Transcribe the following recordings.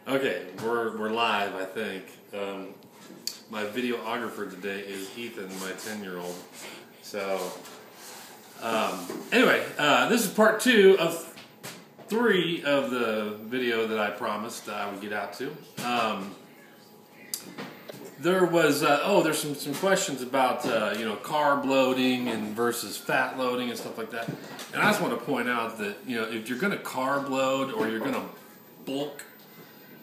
Okay, we're live, I think. My videographer today is Ethan, my 10-year-old. So, anyway, this is part 2 of 3 of the video that I promised I would get out to. There was there's some questions about carb loading and versus fat loading and stuff like that. And I just want to point out that if you're going to carb load or you're going to bulk,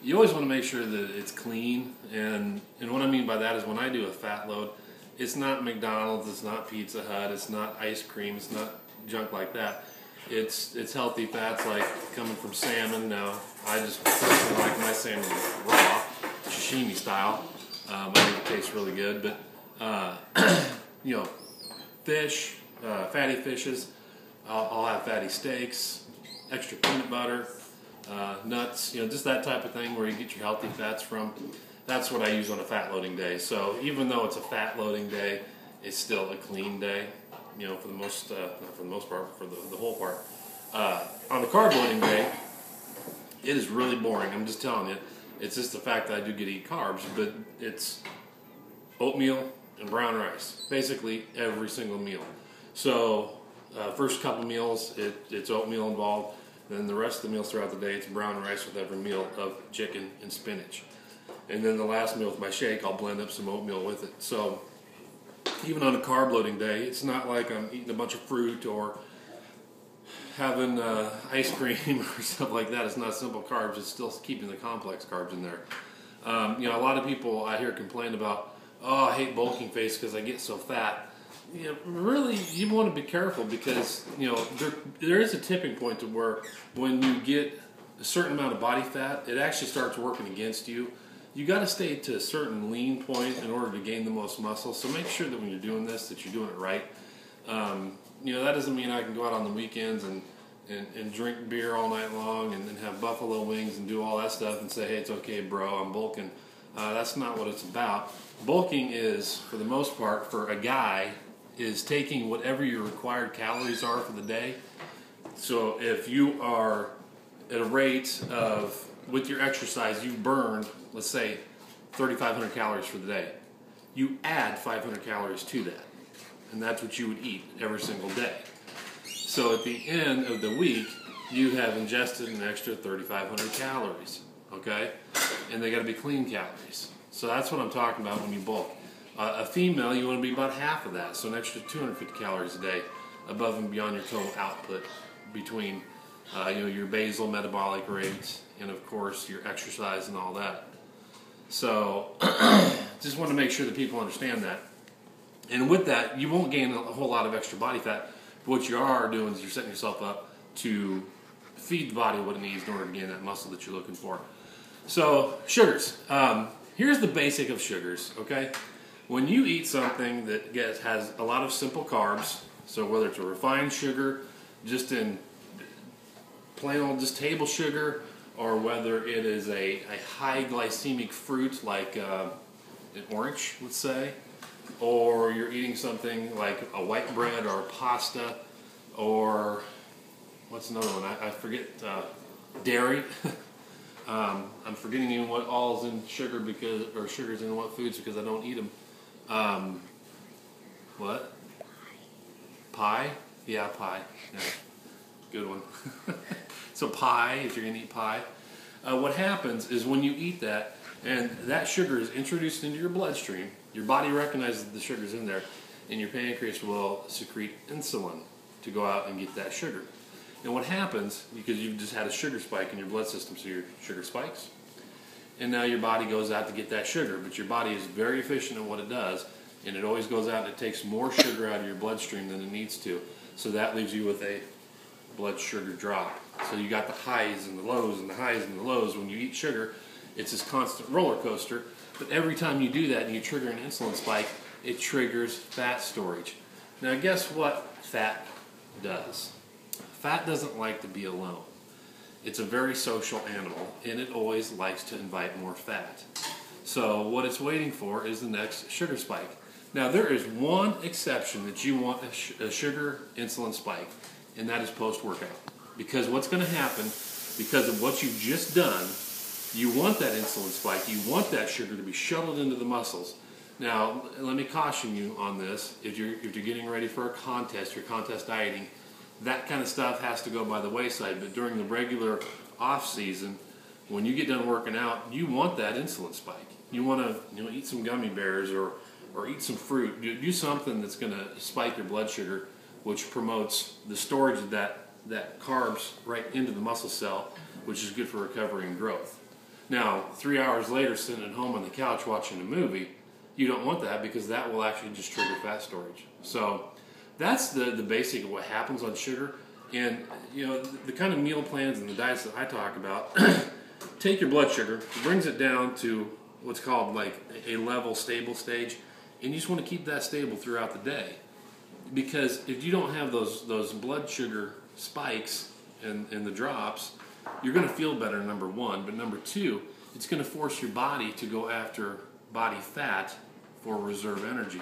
you always want to make sure that it's clean. And what I mean by that is when I do a fat load, it's not McDonald's, it's not Pizza Hut, it's not ice cream, it's not junk like that. It's healthy fats like coming from salmon. Now, I just personally like my salmon raw, sashimi style. I think it tastes really good. But fish, fatty fishes. I'll have fatty steaks, extra peanut butter, nuts. Just that type of thing where you get your healthy fats from. That's what I use on a fat loading day. So even though it's a fat loading day, it's still a clean day. For the most, not for the most part, for the whole part. On the carb loading day, it is really boring. I'm just telling you. It's just the fact that I do get to eat carbs, but it's oatmeal and brown rice, basically every single meal. So first couple meals, it's oatmeal involved. Then the rest of the meals throughout the day, it's brown rice with every meal of chicken and spinach. And then the last meal with my shake, I'll blend up some oatmeal with it. So even on a carb loading day, it's not like I'm eating a bunch of fruit or having ice cream or stuff like that. It's not simple carbs. It's still keeping the complex carbs in there. A lot of people I hear complain about, oh, I hate bulking face because I get so fat. Really, you want to be careful because, there is a tipping point to where when you get a certain amount of body fat, it actually starts working against you. You got to stay to a certain lean point in order to gain the most muscle. So make sure that when you're doing this, that you're doing it right. That doesn't mean I can go out on the weekends and drink beer all night long and have buffalo wings and do all that stuff and say, hey, it's okay, bro, I'm bulking. That's not what it's about. Bulking is, for the most part, for a guy, is taking whatever your required calories are for the day. So if you are at a rate of, with your exercise, you've burned, let's say, 3,500 calories for the day. You add 500 calories to that. And that's what you would eat every single day. So at the end of the week, you have ingested an extra 3,500 calories, okay? And they got to be clean calories. So that's what I'm talking about when you bulk. A female, you want to be about half of that, so an extra 250 calories a day above and beyond your total output between your basal metabolic rate and, of course, your exercise and all that. So just want to make sure that people understand that. And with that, you won't gain a whole lot of extra body fat. But what you are doing is you're setting yourself up to feed the body what it needs in order to gain that muscle that you're looking for. So, sugars. Here's the basic of sugars, okay? When you eat something that has a lot of simple carbs, so whether it's a refined sugar, just in plain old just table sugar, or whether it is a high glycemic fruit like an orange, let's say, or you're eating something like a white bread or pasta, or what's another one? I forget, dairy. I'm forgetting even what all is in sugar or sugars in what foods because I don't eat them. What? Pie? Yeah, pie. Yeah. Good one. So pie, if you're going to eat pie. What happens is when you eat that, and that sugar is introduced into your bloodstream, your body recognizes the sugar's in there, and your pancreas will secrete insulin to go out and get that sugar. And what happens, because you've just had a sugar spike in your blood system, so your sugar spikes, and now your body goes out to get that sugar, but your body is very efficient in what it does, and it always goes out and it takes more sugar out of your bloodstream than it needs to. So that leaves you with a blood sugar drop. So you got the highs and the lows and the highs and the lows. When you eat sugar, it's this constant roller coaster. But every time you do that and you trigger an insulin spike, it triggers fat storage. Now guess what fat does? Fat doesn't like to be alone. It's a very social animal, and it always likes to invite more fat. So what it's waiting for is the next sugar spike. Now there is one exception that you want a sugar insulin spike, and that is post-workout. Because what's going to happen, because of what you've just done, you want that insulin spike. You want that sugar to be shuttled into the muscles. Now, let me caution you on this. If you're getting ready for a contest, you're contest dieting, that kind of stuff has to go by the wayside. But during the regular off season, when you get done working out, you want that insulin spike. You want to eat some gummy bears or eat some fruit. Do something that's going to spike your blood sugar, which promotes the storage of that carbs right into the muscle cell, which is good for recovery and growth. Now, 3 hours later, sitting at home on the couch watching a movie, you don't want that because that will actually just trigger fat storage. So that's the basic of what happens on sugar. And the kind of meal plans and the diets that I talk about take your blood sugar, brings it down to what's called like a level stable stage, and you just want to keep that stable throughout the day. Because if you don't have those blood sugar spikes and the drops, you're going to feel better, number one. But number two, it's going to force your body to go after body fat for reserve energy.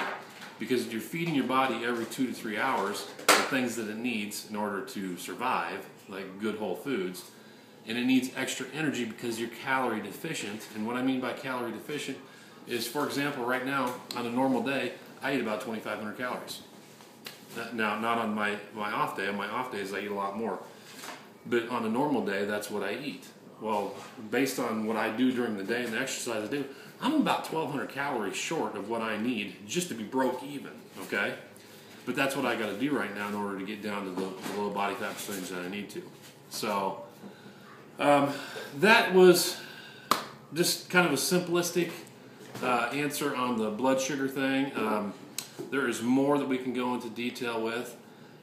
Because you're feeding your body every 2 to 3 hours the things that it needs in order to survive, like good whole foods. And it needs extra energy because you're calorie deficient. And what I mean by calorie deficient is, for example, right now, on a normal day, I eat about 2,500 calories. Now, not on my off day. On my off days, I eat a lot more. But on a normal day, that's what I eat. Well, based on what I do during the day and the exercise I do, I'm about 1,200 calories short of what I need just to be broke even, okay? But that's what I got to do right now in order to get down to the low body fat percentage that I need to. So that was just kind of a simplistic answer on the blood sugar thing. There is more that we can go into detail with.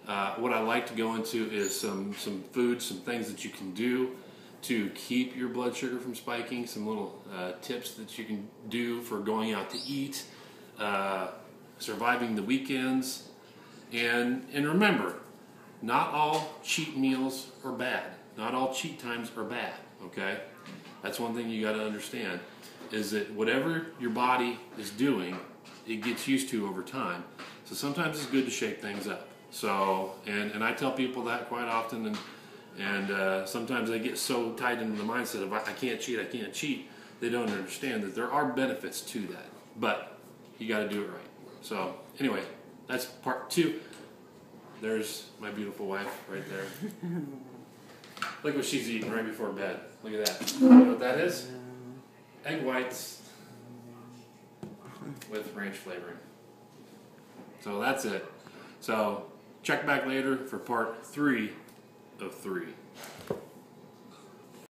What I like to go into is some foods, some things that you can do to keep your blood sugar from spiking, some little tips that you can do for going out to eat, surviving the weekends, and remember, not all cheat meals are bad. Not all cheat times are bad, okay? That's one thing you got to understand, is that whatever your body is doing, it gets used to over time. So sometimes it's good to shake things up. So, and I tell people that quite often, and sometimes they get so tied into the mindset of I can't cheat, they don't understand that there are benefits to that, but you got to do it right. So anyway, that's part 2. There's my beautiful wife right there. Look what she's eating right before bed. Look at that. You know what that is? Egg whites with ranch flavoring. So that's it. So check back later for part 3 of 3.